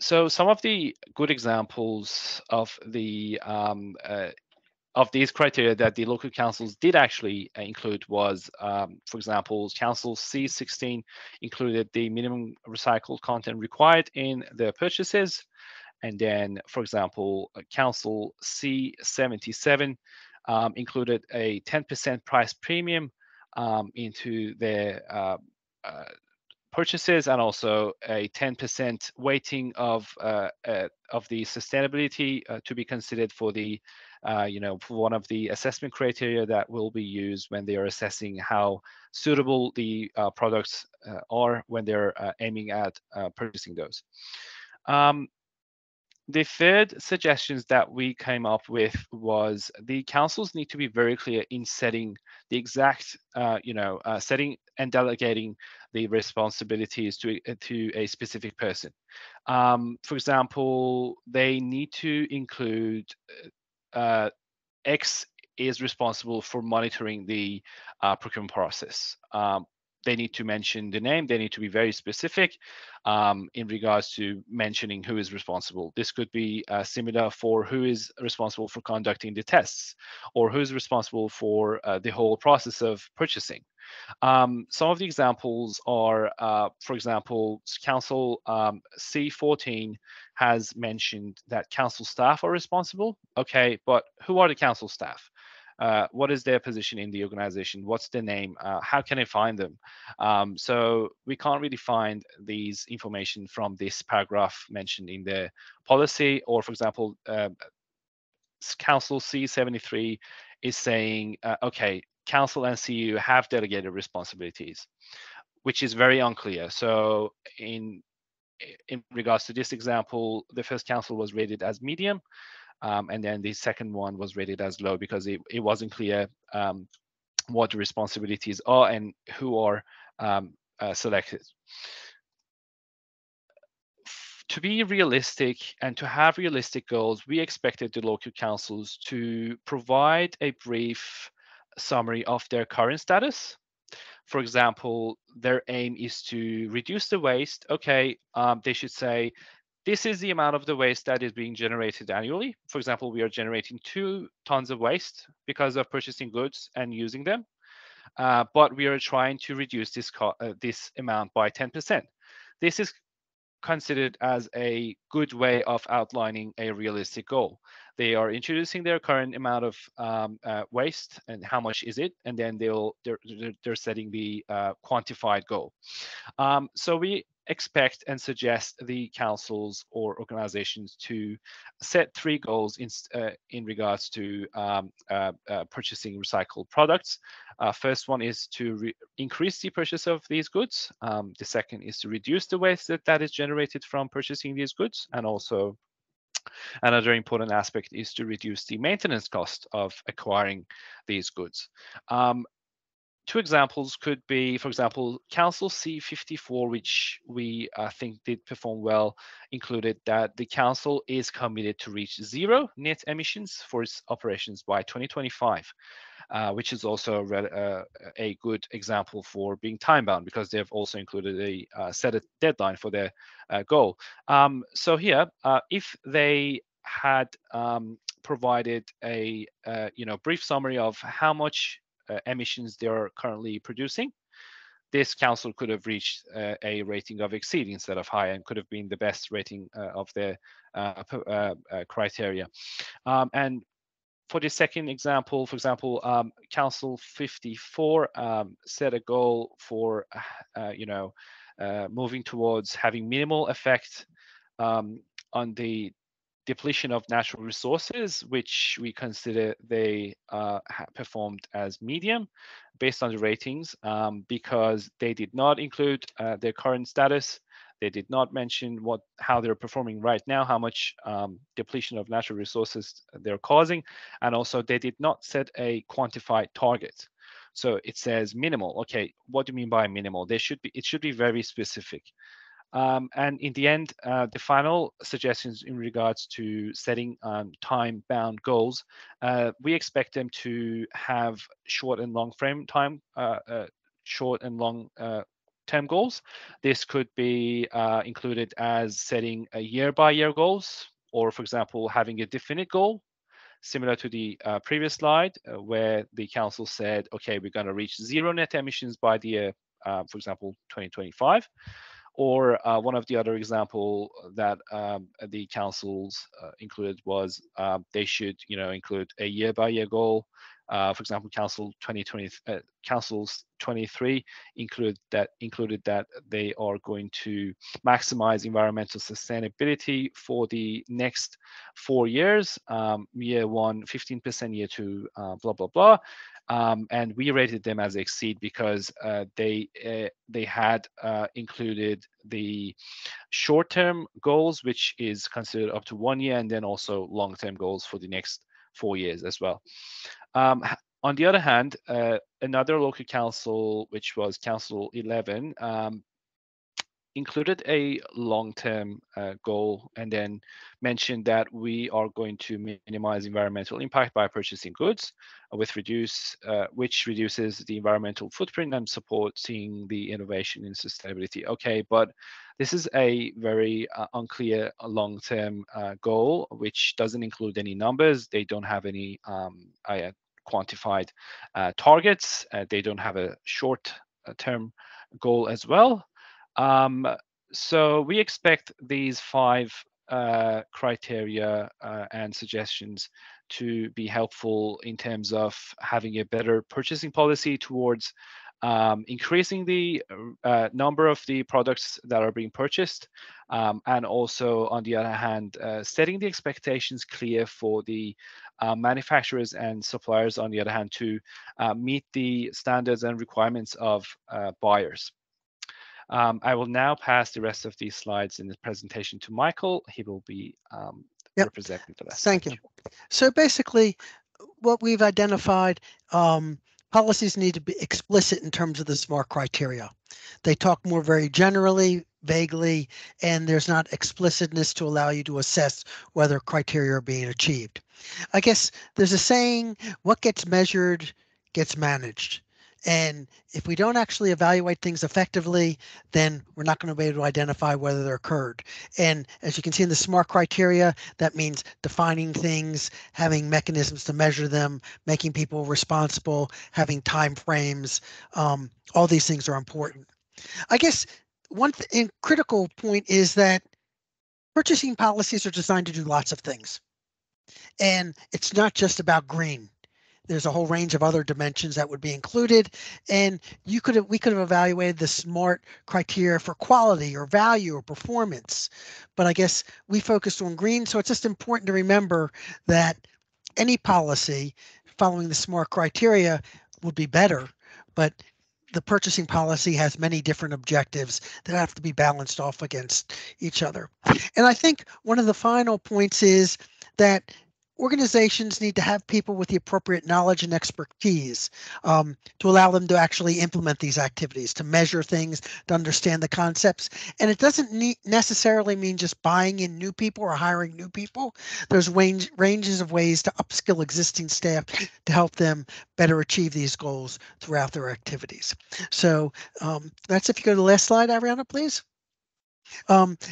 So some of the good examples of these criteria that the local councils did actually include was, for example, Council C16 included the minimum recycled content required in their purchases. And then, for example, Council C77 included a 10% price premium into their purchases, and also a 10% weighting of the sustainability to be considered for the for one of the assessment criteria that will be used when they are assessing how suitable the products are when they're aiming at purchasing those. Um, the third suggestions that we came up with was the councils need to be very clear in setting the exact, setting and delegating the responsibilities to a specific person. For example, they need to include X is responsible for monitoring the procurement process. They need to mention the name. They need to be very specific in regards to mentioning who is responsible. This could be similar for who is responsible for conducting the tests, or who is responsible for the whole process of purchasing. Some of the examples are, for example, Council C14 has mentioned that council staff are responsible. Okay, but who are the council staff? What is their position in the organization? What's their name? How can I find them? So we can't really find these information from this paragraph mentioned in the policy. Or, for example, Council C73 is saying, okay, council and CU have delegated responsibilities, which is very unclear. So in regards to this example, the first council was rated as medium, and then the second one was rated as low because it wasn't clear what the responsibilities are and who are selected. To be realistic and to have realistic goals, we expected the local councils to provide a brief summary of their current status. For example, their aim is to reduce the waste. Okay, they should say, this is the amount of the waste that is being generated annually. For example, we are generating 2 tons of waste because of purchasing goods and using them, but we are trying to reduce this amount by 10%. This is considered as a good way of outlining a realistic goal. They are introducing their current amount of waste and how much is it, and then they're setting the quantified goal. So we expect and suggest the councils or organizations to set 3 goals in regards to purchasing recycled products. First one is to increase the purchase of these goods. The second is to reduce the waste that is generated from purchasing these goods. And also another important aspect is to reduce the maintenance cost of acquiring these goods. 2 examples could be, for example, Council C54, which we think did perform well, included that the council is committed to reach 0 net emissions for its operations by 2025, which is also a good example for being time-bound, because they've also included a set a deadline for their goal. So here, if they had provided a brief summary of how much emissions they are currently producing, this council could have reached a rating of exceed instead of high, and could have been the best rating of their criteria. And for the second example, for example, Council 54 set a goal for moving towards having minimal effect on the depletion of natural resources, which we consider they performed as medium based on the ratings, because they did not include their current status. They did not mention how they're performing right now, how much depletion of natural resources they're causing, and also they did not set a quantified target. So it says minimal. Okay, what do you mean by minimal? It should be very specific. And in the end, the final suggestions in regards to setting time-bound goals, we expect them to have short and long frame time, short and long short-term goals. This could be included as setting a year-by-year goals, or for example, having a definite goal, similar to the previous slide, where the council said, okay, we're going to reach zero net emissions by the year, for example, 2025. Or one of the other example that the councils included was they should, include a year-by-year goal. For example, councils 23 included that they are going to maximize environmental sustainability for the next 4 years. Year one, 15%, year two, blah blah blah. And we rated them as exceed because they had included the short-term goals, which is considered up to 1 year, and then also long-term goals for the next 4 years as well. On the other hand, another local council, which was Council 11, included a long-term goal and then mentioned that we are going to minimize environmental impact by purchasing goods which reduces the environmental footprint and supporting the innovation in sustainability. Okay, but this is a very unclear long-term goal, which doesn't include any numbers. They don't have any quantified targets. They don't have a short-term goal as well. So we expect these 5 criteria and suggestions to be helpful in terms of having a better purchasing policy towards increasing the number of the products that are being purchased, and also, on the other hand, setting the expectations clear for the manufacturers and suppliers, on the other hand, to meet the standards and requirements of buyers. I will now pass the rest of these slides in the presentation to Michael. He will be representing for that. Thank you. So basically, what we've identified, policies need to be explicit in terms of the SMART criteria. They talk more very generally, vaguely, and there's not explicitness to allow you to assess whether criteria are being achieved. I guess there's a saying, what gets measured gets managed. And if we don't actually evaluate things effectively, then we're not going to be able to identify whether they're occurred. And as you can see in the SMART criteria, that means defining things, having mechanisms to measure them, making people responsible, having time frames. All these things are important. I guess one critical point is that purchasing policies are designed to do lots of things. And it's not just about green. There's a whole range of other dimensions that would be included, and we could have evaluated the SMART criteria for quality or value or performance. But I guess we focused on green, so it's just important to remember that any policy following the SMART criteria would be better, but the purchasing policy has many different objectives that have to be balanced off against each other. And I think one of the final points is that organizations need to have people with the appropriate knowledge and expertise to allow them to actually implement these activities, to measure things, to understand the concepts. And it doesn't necessarily mean just buying in new people or hiring new people. There's ranges of ways to upskill existing staff to help them better achieve these goals throughout their activities. So that's, if you go to the last slide, Aryana, please.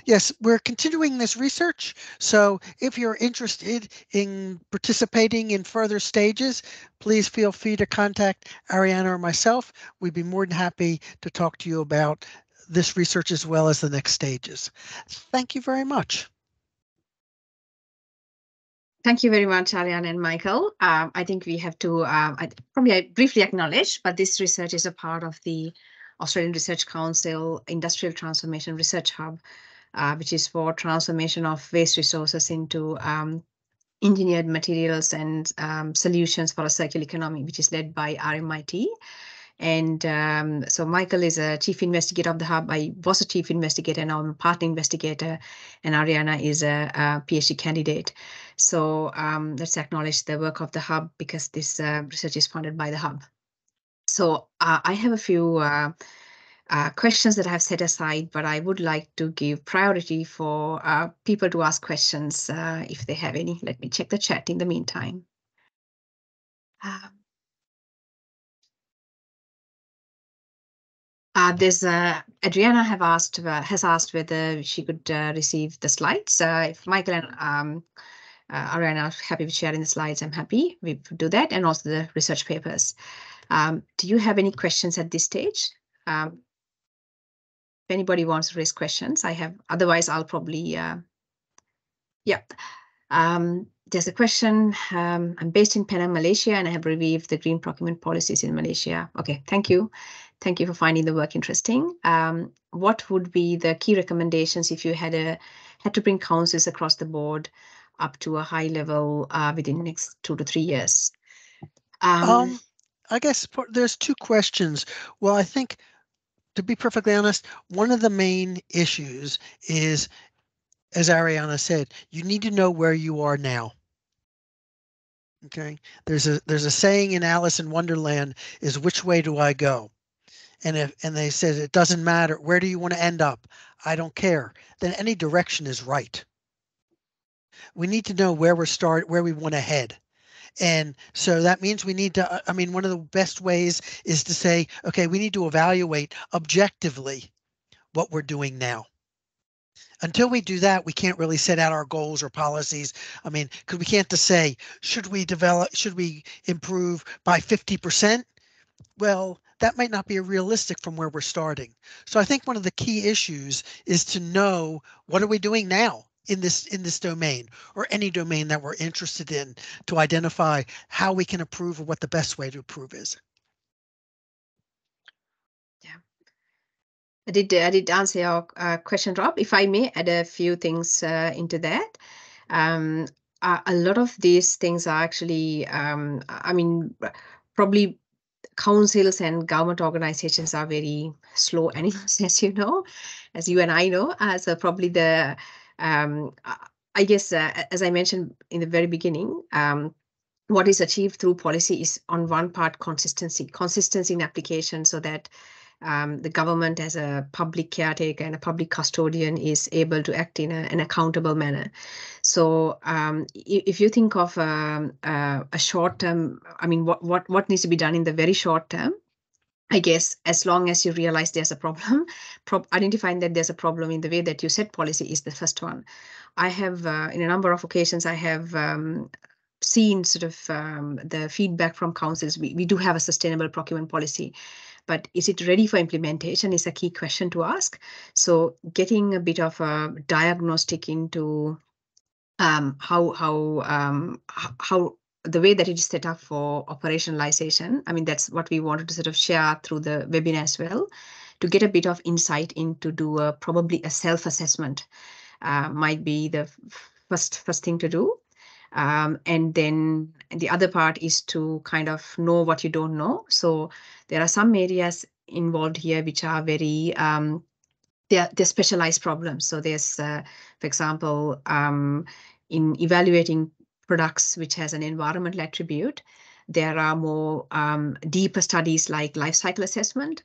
Yes, we're continuing this research. So if you're interested in participating in further stages, please feel free to contact Aryana or myself. We'd be more than happy to talk to you about this research as well as the next stages. Thank you very much. Thank you very much, Aryana and Michael. I think we have to probably briefly acknowledge, but this research is a part of the Australian Research Council Industrial Transformation Research Hub, which is for transformation of waste resources into engineered materials and solutions for a circular economy, which is led by RMIT. And so Michael is a chief investigator of the hub. I was a chief investigator, and I'm a partner investigator, and Aryana is a PhD candidate. So let's acknowledge the work of the hub, because this research is funded by the hub. So I have a few questions that I have set aside, but I would like to give priority for people to ask questions if they have any. Let me check the chat in the meantime. There's Aryana has asked whether she could receive the slides. If Michael and Aryana are happy with sharing the slides, I'm happy we do that, and also the research papers. Do you have any questions at this stage? If anybody wants to raise questions, I have. Otherwise, I'll probably. Yeah. There's a question. I'm based in Penang, Malaysia, and I have reviewed the green procurement policies in Malaysia. Okay, thank you. Thank you for finding the work interesting. What would be the key recommendations if you had to bring councils across the board up to a high level within the next 2 to 3 years? I guess there's two questions. Well, I think, to be perfectly honest, one of the main issues is, as Aryana said, you need to know where you are now. Okay, there's a saying in Alice in Wonderland is, which way do I go? And they said it doesn't matter, where do you want to end up? I don't care. Then any direction is right. We need to know where we want to head. And so that means we need to, I mean, one of the best ways is to say, okay, we need to evaluate objectively what we're doing now. Until we do that, we can't really set out our goals or policies. I mean, because we can't just say, should we improve by 50%? Well, that might not be realistic from where we're starting. So I think one of the key issues is to know, what are we doing now in this domain, or any domain that we're interested in, to identify how we can improve or what the best way to improve is. Yeah. I did answer your question, Rob. If I may add a few things into that. A lot of these things are actually, I mean, probably councils and government organizations are very slow animals, as you know, as you and I know. So probably I guess, as I mentioned in the very beginning, what is achieved through policy is, on one part, consistency in application, so that the government, as a public caretaker and a public custodian, is able to act in an accountable manner. So if you think of a short term, I mean, what needs to be done in the very short term, I guess, as long as you realize there's a problem, identifying that there's a problem in the way that you set policy is the first one. I have, in a number of occasions, I have seen sort of the feedback from councils. We do have a sustainable procurement policy, but is it ready for implementation is a key question to ask. So getting a bit of a diagnostic into how the way that it is set up for operationalization. I mean, that's what we wanted to sort of share through the webinar as well, to get a bit of insight into do probably a self-assessment might be the first thing to do. And then the other part is to kind of know what you don't know. So there are some areas involved here which are very, they're specialized problems. So there's, for example, in evaluating products which has an environmental attribute, there are more deeper studies like life cycle assessment.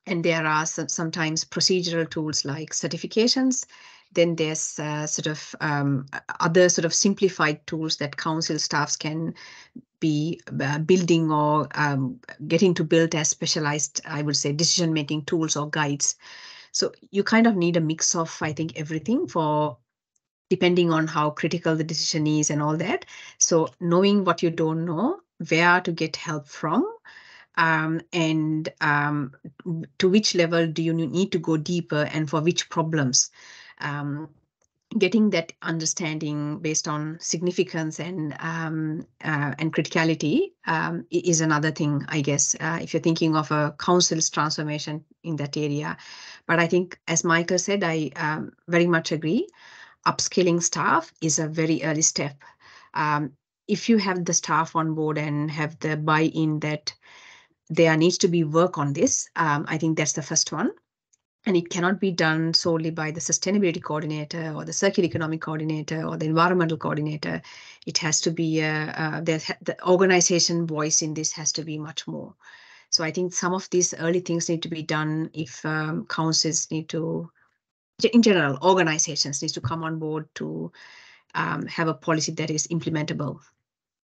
And there are sometimes procedural tools like certifications. Then there's sort of other sort of simplified tools that council staffs can be building or getting to build as specialized, I would say, decision-making tools or guides. So you kind of need a mix of, I think, everything for depending on how critical the decision is and all that. So knowing what you don't know, where to get help from, and to which level do you need to go deeper and for which problems. Getting that understanding based on significance and criticality is another thing, I guess, if you're thinking of a council's transformation in that area. But I think, as Michael said, I very much agree. Upskilling staff is a very early step. If you have the staff on board and have the buy-in that there needs to be work on this, I think that's the first one. And it cannot be done solely by the sustainability coordinator or the circular economic coordinator or the environmental coordinator. It has to be the organization voice in this has to be much more. So I think some of these early things need to be done if councils need to, in general, organizations need to come on board to have a policy that is implementable.